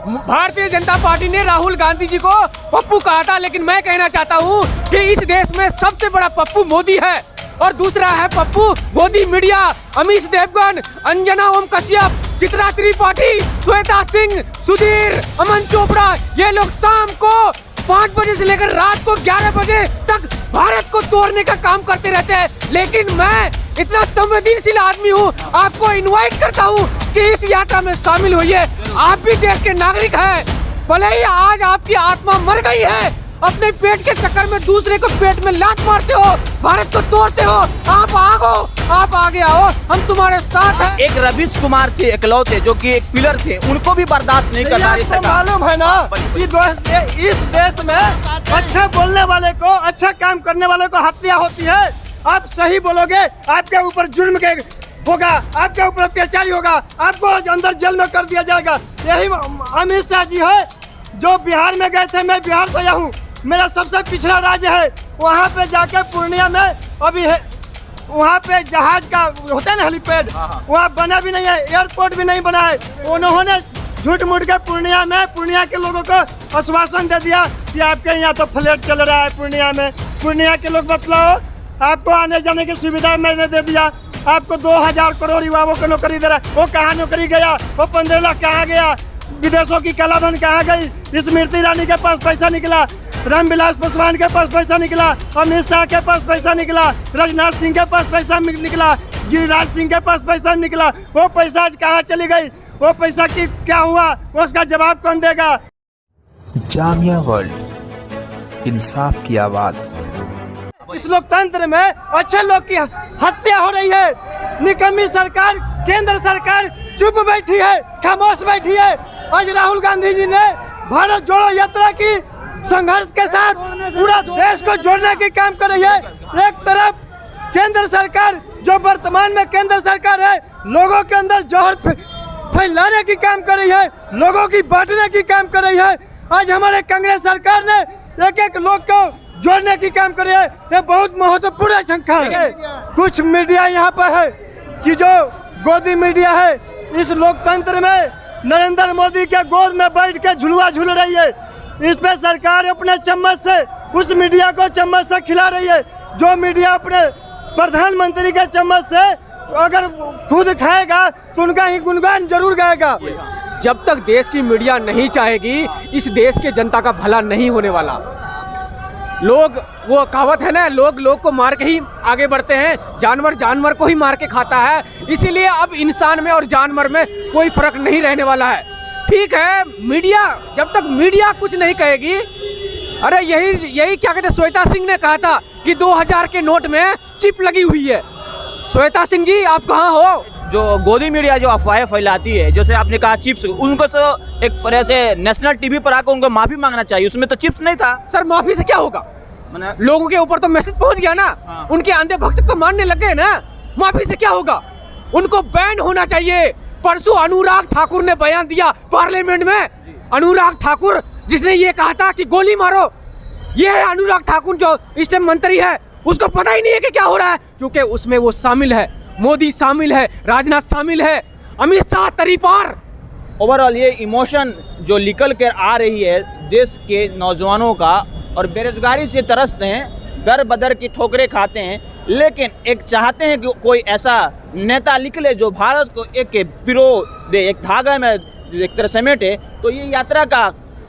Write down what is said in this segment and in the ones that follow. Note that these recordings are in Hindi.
भारतीय जनता पार्टी ने राहुल गांधी जी को पप्पू कहा था, लेकिन मैं कहना चाहता हूँ कि इस देश में सबसे बड़ा पप्पू मोदी है और दूसरा है पप्पू गोदी मीडिया। अमीश देवगन, अंजना ओम कश्यप, चित्रा त्रिपाठी, श्वेता सिंह, सुधीर, अमन चोपड़ा, ये लोग शाम को 5 बजे से लेकर रात को 11 बजे तक भारत को तोड़ने का काम करते रहते हैं। लेकिन मैं इतना संवेदनशील आदमी हूँ, आपको इनवाइट करता हूँ कि इस यात्रा में शामिल होइए। आप भी देश के नागरिक हैं, भले ही आज आपकी आत्मा मर गई है, अपने पेट के चक्कर में दूसरे को पेट में लात मारते हो, भारत को तोड़ते हो। आप आगे आओ, हम तुम्हारे साथ हैं। एक रवीश कुमार थे इकलौते जो कि एक पिलर थे, उनको भी बर्दाश्त नहीं कर रही सरकार। मालूम है ना, इस देश में अच्छा बोलने वाले को, अच्छा काम करने वाले को हत्या होती है। आप सही बोलोगे, आपके ऊपर जुर्म के होगा, आपके ऊपर अत्याचारी होगा, आपको अंदर जेल में कर दिया जाएगा। यही अमित शाह जी है जो बिहार में गए थे। मैं बिहार से आया हूँ, मेरा सबसे पिछड़ा राज्य है। वहाँ पे जाके पूर्णिया में अभी है, वहाँ पे जहाज का होता है ना हेलीपैड, वहाँ बना भी नहीं है, एयरपोर्ट भी नहीं बना है। उन्होंने झूठ मूठ के पूर्णिया के लोगों को आश्वासन दे दिया कि आपके यहाँ तो फ्लैट चल रहा है पूर्णिया में। पूर्णिया के लोग बतलाओ, आपको आने जाने की सुविधा मैंने दे दिया, आपको 2000 करोड़ युवाओं को नौकरी दे रहा है। वो कहाँ नौकरी गया, वो 15 लाख कहाँ गया, विदेशों की कालाधन कहाँ गई। स्मृति ईरानी के पास पैसा निकला, रामविलास पासवान के पास पैसा निकला, अमित शाह के पास पैसा निकला, राजनाथ सिंह के पास पैसा निकला, गिरिराज सिंह के पास पैसा निकला। वो पैसा आज कहाँ चली गई, वो पैसा की क्या हुआ, उसका जवाब कौन देगा। जामिया वर्ल्ड, इंसाफ की आवाज। इस लोकतंत्र में अच्छे लोग की हत्या हो रही है। निकम्मी सरकार, केंद्र सरकार चुप बैठी है, खामोश बैठी है। आज राहुल गांधी जी ने भारत जोड़ो यात्रा की संघर्ष के साथ पूरा देश को जोड़ने की काम कर रही है। एक तरफ केंद्र सरकार, जो वर्तमान में केंद्र सरकार है, लोगों के अंदर जहर फैलाने की काम कर रही है, लोगों की बांटने की काम कर रही है। आज हमारे कांग्रेस सरकार ने एक लोग को जोड़ने की काम कर रही है। ये बहुत महत्वपूर्ण झंखा है। कुछ मीडिया यहाँ पर है कि जो गोदी मीडिया है, इस लोकतंत्र में नरेंद्र मोदी के गोद में बैठ के झुलुआ झूल रही है। इस पे सरकार अपने चम्मच से उस मीडिया को चम्मच से खिला रही है। जो मीडिया अपने प्रधानमंत्री के चम्मच से अगर खुद खाएगा तो उनका ही गुणगान जरूर गाएगा। जब तक देश की मीडिया नहीं चाहेगी, इस देश के जनता का भला नहीं होने वाला। लोग, वो कहावत है ना, लोग को मार के ही आगे बढ़ते हैं, जानवर को ही मार के खाता है। इसीलिए अब इंसान में और जानवर में कोई फर्क नहीं रहने वाला है। ठीक है, मीडिया, जब तक मीडिया कुछ नहीं कहेगी, अरे यही क्या कहते हैं, श्वेता सिंह ने कहा था कि 2000 के नोट में चिप लगी हुई है। श्वेता सिंह जी, आप कहाँ हो? जो गोदी मीडिया जो अफवाहें फैलाती है, जैसे आपने कहा चिप्स, उनको तो एक तरह से नेशनल टीवी पर आकर उनको माफी मांगना चाहिए। उसमें तो चिप्स नहीं था। सर, माफी से क्या होगा? लोगों के ऊपर तो मैसेज पहुंच गया ना। हाँ। उनके अंधे भक्त तो मानने लग गए ना। माफी से क्या होगा? उनको बैन होना चाहिए। परसों अनुराग ठाकुर ने बयान दिया पार्लियामेंट में। अनुराग ठाकुर जिसने ये कहा था कि गोली मारो, ये है अनुराग ठाकुर जो इस टाइम मंत्री है। उसको पता ही नहीं है कि क्या हो रहा है, क्योंकि उसमें वो शामिल है, मोदी शामिल है, राजनाथ शामिल है, अमित शाह तरीपार। ओवरऑल ये इमोशन जो निकल कर आ रही है देश के नौजवानों का, और बेरोजगारी से तरसते हैं, दर बदर की ठोकरें खाते हैं, लेकिन एक चाहते हैं कि कोई ऐसा नेता निकले जो भारत को एक पिरो दे, एक धागा में एक तरह समेटे। तो ये यात्रा का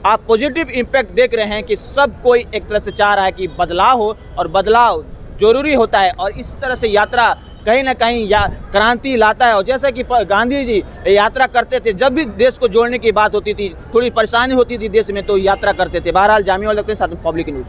आप पॉजिटिव इम्पैक्ट देख रहे हैं कि सब कोई एक तरह से चाह रहा है कि बदलाव हो, और बदलाव जरूरी होता है। और इस तरह से यात्रा कहीं ना कहीं क्रांति लाता है। और जैसे कि गांधी जी यात्रा करते थे, जब भी देश को जोड़ने की बात होती थी, थोड़ी परेशानी होती थी देश में, तो यात्रा करते थे। बहरहाल, जामिया वर्ल्ड साथ में पब्लिक न्यूज़।